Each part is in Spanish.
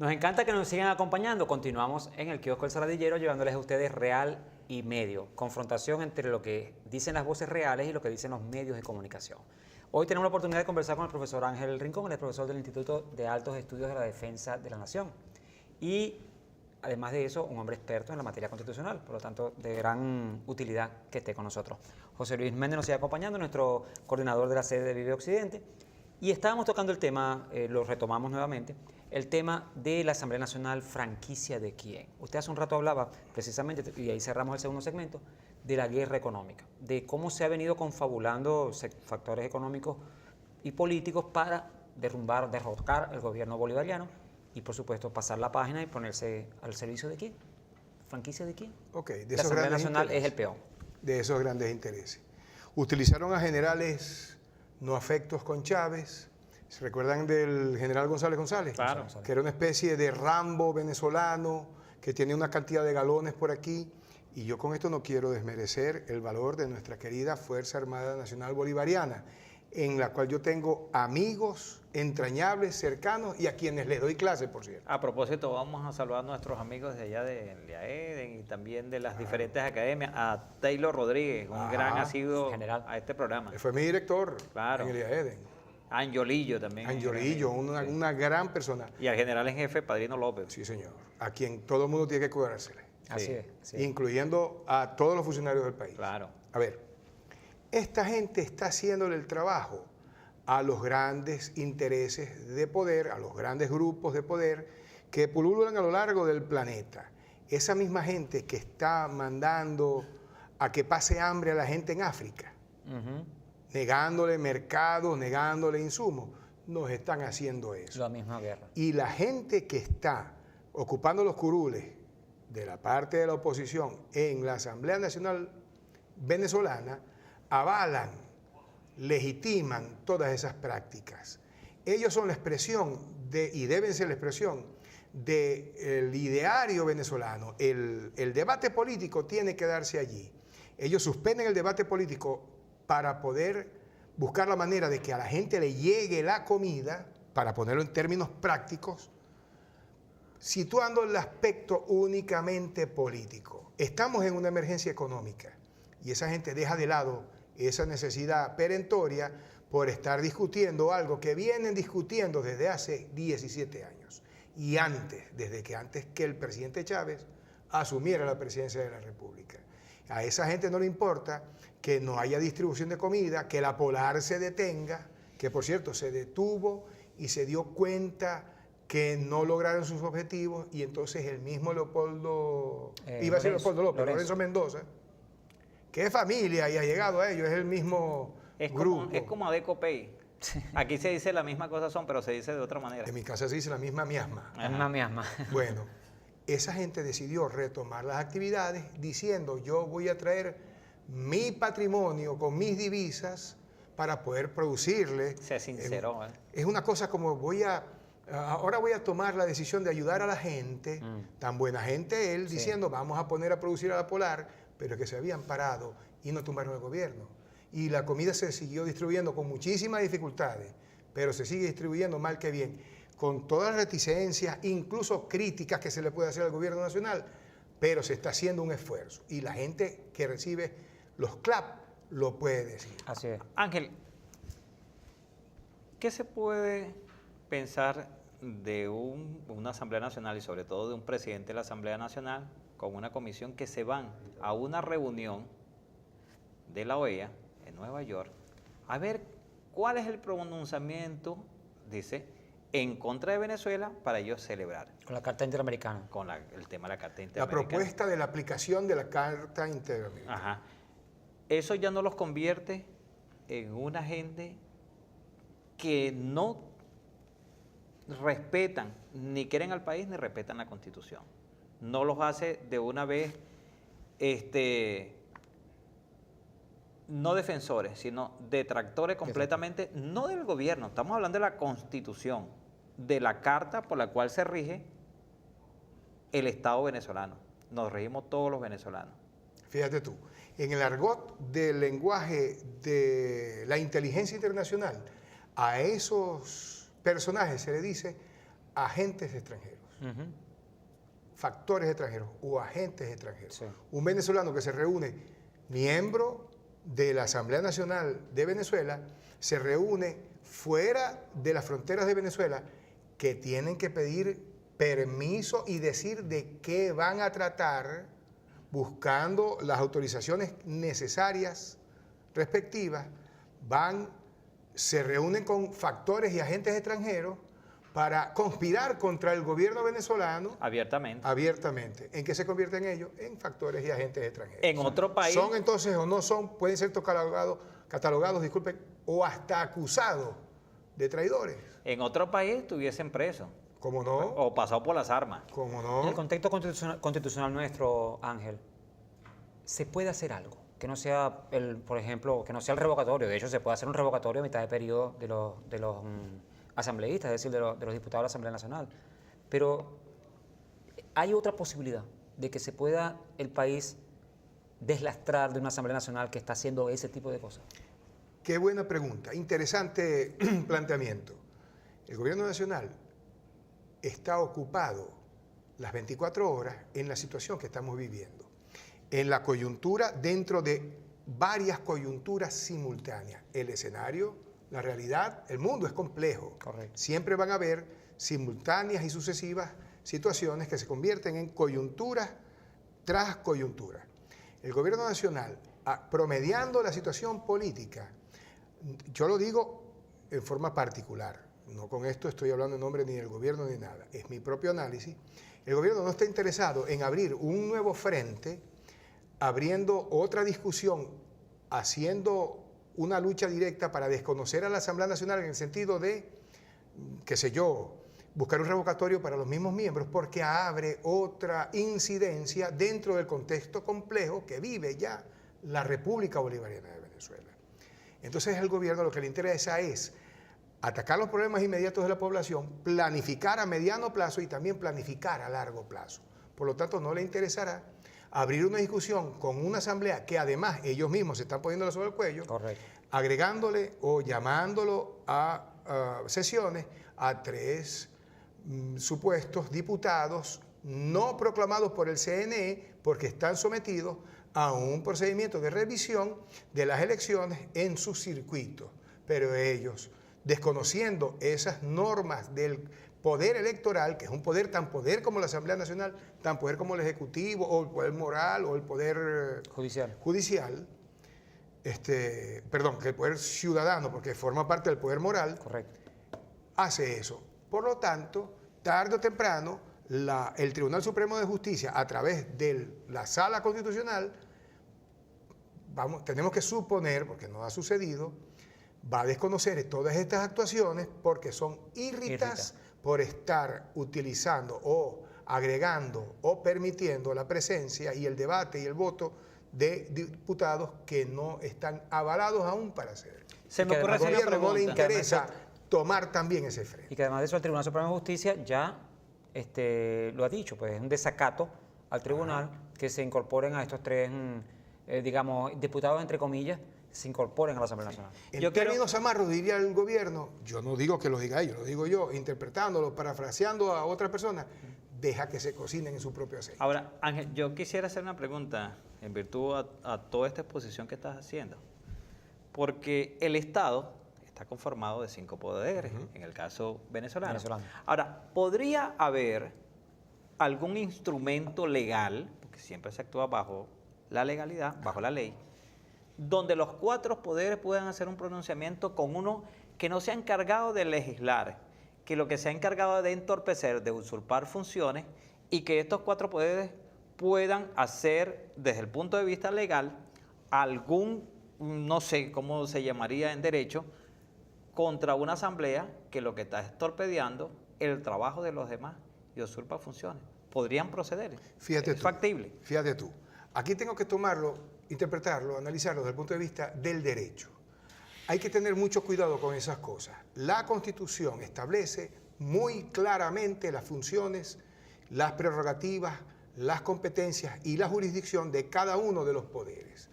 Nos encanta que nos sigan acompañando. Continuamos en el kiosco El Saladillero llevándoles a ustedes real y medio. Confrontación entre lo que dicen las voces reales y lo que dicen los medios de comunicación. Hoy tenemos la oportunidad de conversar con el profesor Ángel Rincón, él es profesor del Instituto de Altos Estudios de la Defensa de la Nación. Y además de eso, un hombre experto en la materia constitucional, por lo tanto, de gran utilidad que esté con nosotros. José Luis Méndez nos sigue acompañando, nuestro coordinador de la sede de Vive Occidente. Y estábamos tocando el tema, lo retomamos nuevamente, el tema de la Asamblea Nacional, franquicia de quién. Usted hace un rato hablaba precisamente, y ahí cerramos el segundo segmento, de la guerra económica, de cómo se ha venido confabulando factores económicos y políticos para derrocar el gobierno bolivariano y, por supuesto, pasar la página y ponerse al servicio de quién. ¿Franquicia de quién? Okay, la Asamblea Nacional es el peón. De esos grandes intereses. Utilizaron a generales no afectos con Chávez. ¿Se recuerdan del general González González? Claro. Que era una especie de Rambo venezolano que tenía una cantidad de galones por aquí. Y yo con esto no quiero desmerecer el valor de nuestra querida Fuerza Armada Nacional Bolivariana, en la cual yo tengo amigos entrañables, cercanos y a quienes les doy clase, por cierto. A propósito, vamos a saludar a nuestros amigos de allá de Eden y también de las diferentes academias, a Taylor Rodríguez, un gran asiduo general a este programa. Él fue mi director Claro. en el Eden. Angiolillo también. Angiolillo, una gran persona. Y al general en jefe, Padrino López. Sí, señor. A quien todo el mundo tiene que cuidársele. Así es. Incluyendo a todos los funcionarios del país. Claro. A ver, esta gente está haciéndole el trabajo a los grandes intereses de poder, a los grandes grupos de poder que pululan a lo largo del planeta. Esa misma gente que está mandando a que pase hambre a la gente en África, negándole mercados, negándole insumos, nos están haciendo eso. La misma guerra. Y la gente que está ocupando los curules de la parte de la oposición en la Asamblea Nacional Venezolana avalan, legitiman todas esas prácticas. Ellos son la expresión y deben ser la expresión del ideario venezolano. El debate político tiene que darse allí. Ellos suspenden el debate político para poder buscar la manera de que a la gente le llegue la comida, para ponerlo en términos prácticos, situando el aspecto únicamente político. Estamos en una emergencia económica y esa gente deja de lado esa necesidad perentoria por estar discutiendo algo que vienen discutiendo desde hace 17 años y desde antes que el presidente Chávez asumiera la presidencia de la República. A esa gente no le importa que no haya distribución de comida, que la Polar se detenga, que por cierto se detuvo y se dio cuenta que no lograron sus objetivos y entonces el mismo Lorenzo Mendoza, que es familia y ha llegado a ellos, es el mismo grupo. Es como Adeco Pay. Aquí se dice la misma cosa pero se dice de otra manera. En mi casa se dice la misma miasma. La misma miasma. Bueno, esa gente decidió retomar las actividades diciendo yo voy a traer mi patrimonio con mis divisas para poder producirle. Se sinceró. Es una cosa como ahora voy a tomar la decisión de ayudar a la gente, tan buena gente él, diciendo vamos a poner a producir a la Polar, pero que se habían parado y no tumbaron el gobierno. Y la comida se siguió distribuyendo con muchísimas dificultades, pero se sigue distribuyendo mal que bien, con todas las reticencias, incluso críticas que se le puede hacer al gobierno nacional, pero se está haciendo un esfuerzo. Y la gente que recibe los CLAP lo puede decir. Así es. Ángel, ¿qué se puede pensar de una Asamblea Nacional y sobre todo de un presidente de la Asamblea Nacional con una comisión que se van a una reunión de la OEA en Nueva York a ver cuál es el pronunciamiento, dice, en contra de Venezuela para ellos celebrar? Con la Carta Interamericana. Con el tema de la Carta La Interamericana. propuesta de la aplicación de la Carta Interamericana. Ajá. Eso ya no los convierte en una gente que no respetan, ni quieren al país, ni respetan la Constitución. No los hace de una vez, no defensores, sino detractores completamente, no del gobierno, estamos hablando de la Constitución, de la carta por la cual se rige el Estado venezolano. Nos regimos todos los venezolanos. Fíjate tú, en el argot del lenguaje de la inteligencia internacional, a esos personajes se le dice agentes extranjeros. Ujú. Factores extranjeros o agentes extranjeros. Sí. Un venezolano que se reúne, miembro de la Asamblea Nacional de Venezuela, se reúne fuera de las fronteras de Venezuela, que tienen que pedir permiso y decir de qué van a tratar, buscando las autorizaciones necesarias respectivas, se reúnen con factores y agentes extranjeros para conspirar contra el gobierno venezolano Abiertamente. abiertamente. ¿En qué se convierten ellos? En factores y agentes extranjeros. En otro país. Son entonces o no son, pueden ser catalogados, disculpen, o hasta acusados de traidores. En otro país estuviesen presos ¿Cómo no? o pasado por las armas. ¿Cómo En el no? contexto constitucional nuestro, Ángel, ¿se puede hacer algo? Que no sea, por ejemplo, que no sea el revocatorio. De hecho, se puede hacer un revocatorio a mitad de periodo de los asambleístas, es decir, de los diputados de la Asamblea Nacional. Pero hay otra posibilidad de que se pueda el país deslastrar de una Asamblea Nacional que está haciendo ese tipo de cosas. Qué buena pregunta, interesante planteamiento. El gobierno nacional está ocupado las 24 horas en la situación que estamos viviendo, en la coyuntura dentro de varias coyunturas simultáneas. El escenario, la realidad, el mundo es complejo. Correcto. Siempre van a haber simultáneas y sucesivas situaciones que se convierten en coyunturas tras coyunturas. El gobierno nacional, promediando la situación política, yo lo digo en forma particular, no con esto estoy hablando en nombre ni del gobierno ni nada, es mi propio análisis. El gobierno no está interesado en abrir un nuevo frente, abriendo otra discusión, haciendo una lucha directa para desconocer a la Asamblea Nacional en el sentido de, qué sé yo, buscar un revocatorio para los mismos miembros, porque abre otra incidencia dentro del contexto complejo que vive ya la República Bolivariana de Venezuela. Entonces al gobierno lo que le interesa es atacar los problemas inmediatos de la población, planificar a mediano plazo y también planificar a largo plazo. Por lo tanto, no le interesará abrir una discusión con una asamblea que además ellos mismos se están poniéndole sobre el cuello, Correcto. agregándole o llamándolo a sesiones a 3 supuestos diputados no proclamados por el CNE porque están sometidos a un procedimiento de revisión de las elecciones en sus circuitos. Pero ellos, desconociendo esas normas del poder electoral, que es un poder tan poder como la Asamblea Nacional, tan poder como el Ejecutivo, o el poder moral, o el poder judicial, que el poder ciudadano, porque forma parte del poder moral, Correcto. hace eso. Por lo tanto, tarde o temprano, el Tribunal Supremo de Justicia, a través de la Sala Constitucional, tenemos que suponer, porque no ha sucedido, va a desconocer todas estas actuaciones porque son irritas por estar utilizando o agregando o permitiendo la presencia y el debate y el voto de diputados que no están avalados aún para hacer. Se me ocurre Al hacer una gobierno no le pregunta. interesa tomar también ese frente. Y que además de eso el Tribunal Supremo de Justicia ya lo ha dicho, pues es un desacato al tribunal que se incorporen a estos 3, digamos, diputados, entre comillas, se incorporen a la Asamblea Nacional. En términos amarros, diría el gobierno, yo no digo que lo diga ellos, lo digo yo, interpretándolo, parafraseando a otra persona, deja que se cocinen en su propio aceite. Ahora, Ángel, yo quisiera hacer una pregunta en virtud a toda esta exposición que estás haciendo. Porque el Estado está conformado de 5 poderes, en el caso venezolano. Ahora, ¿podría haber algún instrumento legal, porque siempre se actúa bajo la legalidad, bajo la ley, donde los 4 poderes puedan hacer un pronunciamiento con uno que no se ha encargado de legislar, que lo que se ha encargado de entorpecer, de usurpar funciones, y que estos 4 poderes puedan hacer, desde el punto de vista legal, algún, no sé cómo se llamaría en derecho, contra una asamblea que lo que está es torpedeando el trabajo de los demás y usurpa funciones? ¿Podrían proceder? Fíjate ¿Es tú, factible? Fíjate tú. Aquí tengo que tomarlo, interpretarlo, analizarlo desde el punto de vista del derecho. Hay que tener mucho cuidado con esas cosas. La Constitución establece muy claramente las funciones, las prerrogativas, las competencias y la jurisdicción de cada uno de los poderes.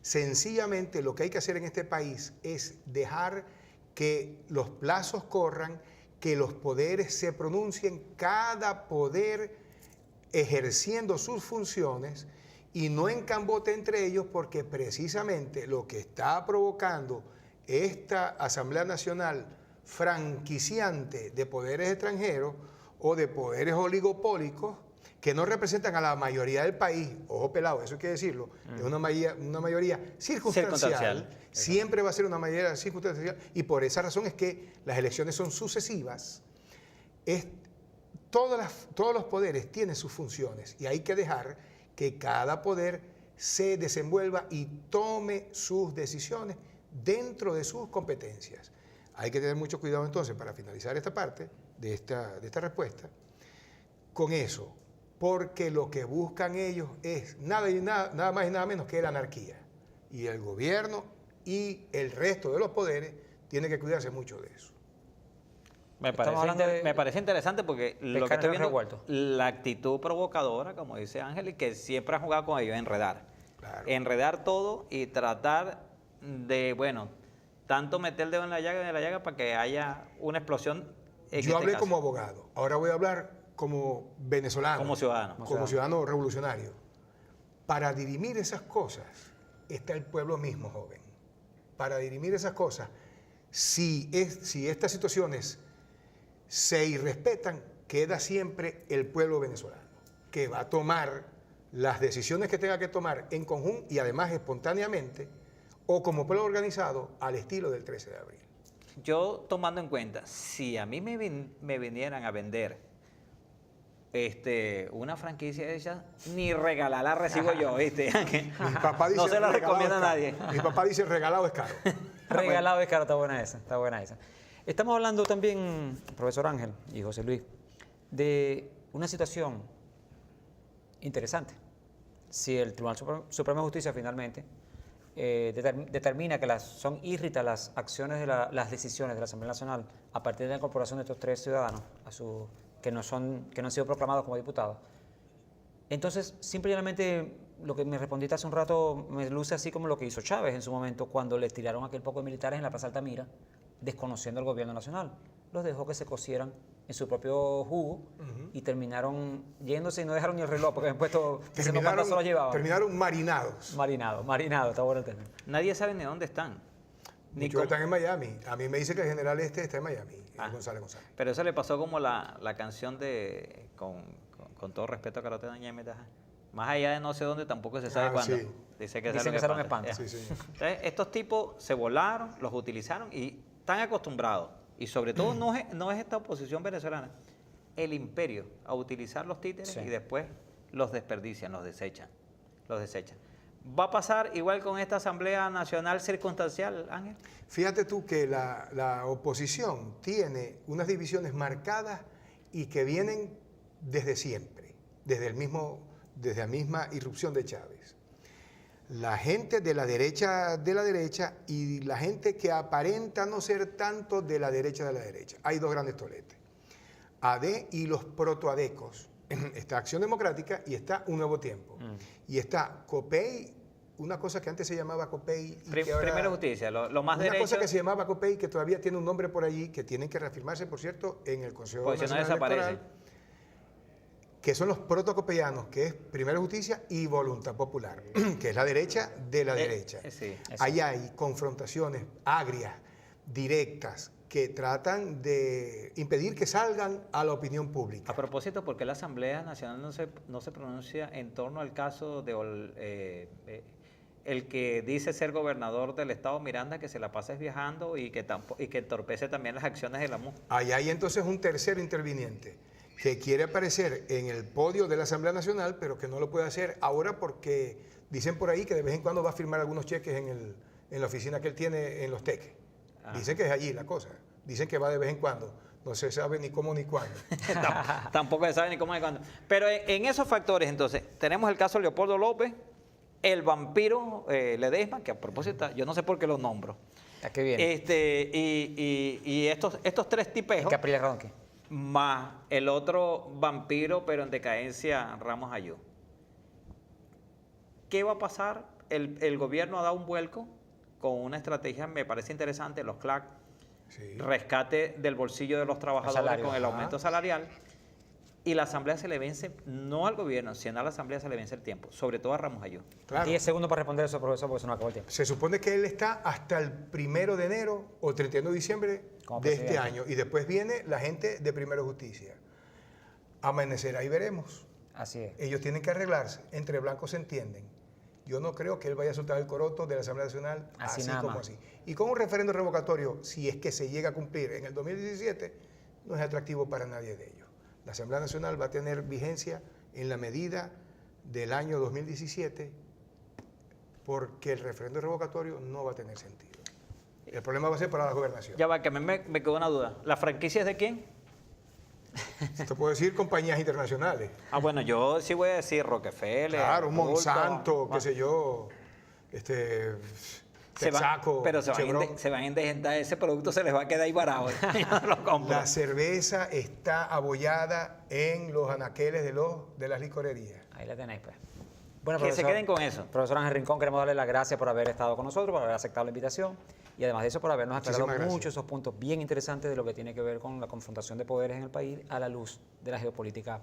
Sencillamente lo que hay que hacer en este país es dejar que los plazos corran, que los poderes se pronuncien, cada poder ejerciendo sus funciones y no en cambote entre ellos, porque precisamente lo que está provocando esta Asamblea Nacional franquiciante de poderes extranjeros o de poderes oligopólicos que no representan a la mayoría del país, ojo pelado, eso hay que decirlo, es una mayoría circunstancial, siempre va a ser una mayoría circunstancial, y por esa razón es que las elecciones son sucesivas. Todos los poderes tienen sus funciones y hay que dejar que cada poder se desenvuelva y tome sus decisiones dentro de sus competencias. Hay que tener mucho cuidado entonces, para finalizar esta parte de esta respuesta, con eso, porque lo que buscan ellos es nada más y nada menos que la anarquía. Y el gobierno y el resto de los poderes tienen que cuidarse mucho de eso. Me parece interesante porque lo que estoy viendo, la actitud provocadora, como dice Ángel, y que siempre han jugado con ellos, enredar. Claro. Enredar todo y tratar de, bueno, tanto meter el dedo en la llaga para que haya una explosión. Yo hablé como abogado, ahora voy a hablar como venezolano. Como ciudadano. Como ciudadano revolucionario. Para dirimir esas cosas está el pueblo mismo, joven. Para dirimir esas cosas, si estas situaciones se irrespetan, queda siempre el pueblo venezolano, que va a tomar las decisiones que tenga que tomar en conjunto y además espontáneamente, o como pueblo organizado, al estilo del 13 de abril. Yo, tomando en cuenta, si a mí me vinieran a vender una franquicia hecha, ni regalarla recibo yo, ¿viste? Mi papá dice, no se la recomienda a nadie. Mi papá dice, regalado es caro. Regalado es caro, está buena esa. Estamos hablando también, profesor Ángel y José Luis, de una situación interesante. Si el Tribunal Supremo de Justicia finalmente determina que son írritas las acciones de las decisiones de la Asamblea Nacional a partir de la incorporación de estos 3 ciudadanos que no han sido proclamados como diputados, entonces simplemente lo que me respondiste hace un rato me luce así como lo que hizo Chávez en su momento cuando le tiraron aquel poco de militares en la Plaza Altamira, desconociendo al gobierno nacional. Los dejó que se cocieran en su propio jugo y terminaron yéndose y no dejaron ni el reloj porque después ese no pantazo lo llevaban. Terminaron marinados. Marinado, está bueno el término. Nadie sabe ni dónde están. Muchos están en Miami. A mí me dice que el general está en Miami, González. Pero eso le pasó como la canción de, con todo respeto a Karate Dañeme, más allá de no sé dónde, tampoco se sabe cuándo. Sí. Dicen que será un espanto. Sí, sí. Entonces, estos tipos se volaron, los utilizaron y están acostumbrados. Y sobre todo no es esta oposición venezolana, el imperio, a utilizar los títeres y después los desperdician, los desechan. ¿Va a pasar igual con esta Asamblea Nacional circunstancial, Ángel? Fíjate tú que la oposición tiene unas divisiones marcadas y que vienen desde siempre, desde la misma irrupción de Chávez. La gente de la derecha y la gente que aparenta no ser tanto de la derecha. Hay dos grandes toletes, AD y los protoadecos. Está Acción Democrática y está Un Nuevo Tiempo. Y está COPEI, una cosa que antes se llamaba COPEI. Primera Justicia, lo más derecho. Una cosa que se llamaba COPEI, que todavía tiene un nombre por allí, que tienen que reafirmarse, por cierto, en el Consejo Nacional Electoral, que son los protocopeyanos, que es Primera Justicia y Voluntad Popular, que es la derecha de la derecha. Sí, allá hay confrontaciones agrias, directas, que tratan de impedir que salgan a la opinión pública. A propósito, ¿por qué la Asamblea Nacional no se pronuncia en torno al caso de el que dice ser gobernador del estado Miranda, que se la pasa viajando y que entorpece también las acciones de la MUD? Allá hay entonces un tercer interviniente que quiere aparecer en el podio de la Asamblea Nacional, pero que no lo puede hacer ahora porque dicen por ahí que de vez en cuando va a firmar algunos cheques en la oficina que él tiene en Los Teques. Dicen que es allí la cosa. Dicen que va de vez en cuando. No se sabe ni cómo ni cuándo. Tampoco se sabe ni cómo ni cuándo. Pero en esos factores, entonces, tenemos el caso de Leopoldo López, el vampiro Ledesma, que a propósito, yo no sé por qué lo nombro. ¿A qué viene? Y estos 3 tipejos. Capriles Ronque. Más el otro vampiro, pero en decadencia, Ramos Ayú. ¿Qué va a pasar? El gobierno ha dado un vuelco con una estrategia, me parece interesante, los CLAC, Sí. rescate del bolsillo de los trabajadores salario, con el ajá. aumento salarial. Y la Asamblea se le vence, no al gobierno, sino a la Asamblea se le vence el tiempo, sobre todo a Ramos Ayú. Claro. 10 segundos para responder eso, profesor, porque se nos acabó el tiempo. Se supone que él está hasta el 1 de enero o 31 de diciembre Como de este presidente. año. Y después viene la gente de Primero Justicia. Amanecerá y veremos. Así es. Ellos tienen que arreglarse. Entre blancos se entienden. Yo no creo que él vaya a soltar el coroto de la Asamblea Nacional Así así nada como más. así. Y con un referendo revocatorio, si es que se llega a cumplir en el 2017, no es atractivo para nadie de ellos. La Asamblea Nacional va a tener vigencia en la medida del año 2017 porque el referendo revocatorio no va a tener sentido. El problema va a ser para la gobernación. Ya va, que me quedó una duda. ¿La franquicia es de quién? Esto puede decir compañías internacionales. Ah, bueno, yo sí voy a decir Rockefeller. Claro, Hulton, Monsanto, qué ah, sé yo, se van- Texaco, pero se van, Chevron. se van a indigentar, ese producto se les va a quedar ahí varado. Yo no lo compro. La cerveza está abollada en los anaqueles de las licorerías. Ahí la tenéis, pues. Bueno, Que se queden con eso. Profesor Ángel Rincón, queremos darle las gracias por haber estado con nosotros, por haber aceptado la invitación y además de eso por habernos aclarado Muchísimas gracias. muchos esos puntos bien interesantes de lo que tiene que ver con la confrontación de poderes en el país a la luz de la geopolítica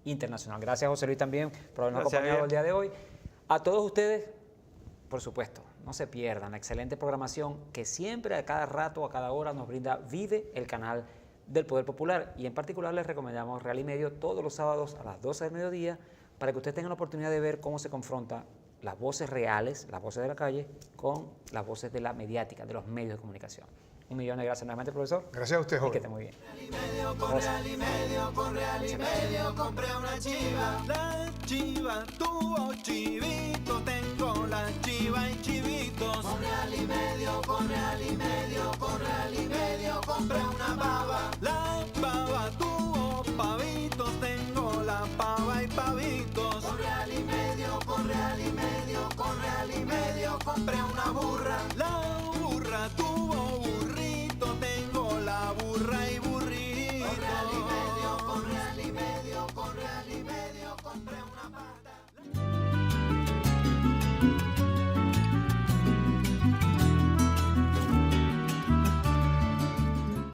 internacional. Gracias, José Luis, también por habernos Gracias, acompañado Javier. el día de hoy. A todos ustedes, por supuesto, no se pierdan la excelente programación que siempre, a cada rato, a cada hora, nos brinda Vive, el canal del Poder Popular. Y en particular les recomendamos Real y Medio todos los sábados a las 12 del mediodía para que ustedes tengan la oportunidad de ver cómo se confronta las voces reales, las voces de la calle, con las voces de la mediática, de los medios de comunicación. 1.000.000 de gracias nuevamente, profesor. Gracias a usted, Y que joven. esté muy bien. Compré una chiva, la chiva tuvo chivito, tengo la chiva y chivitos. Con Real y Medio, con Real y Medio, con Real y Medio, compré una pava. La pava tuvo pavitos, tengo la pava y pavitos. Con Real y Medio, con Real y Medio, con Real y Medio, compré una burra. La burra tuvo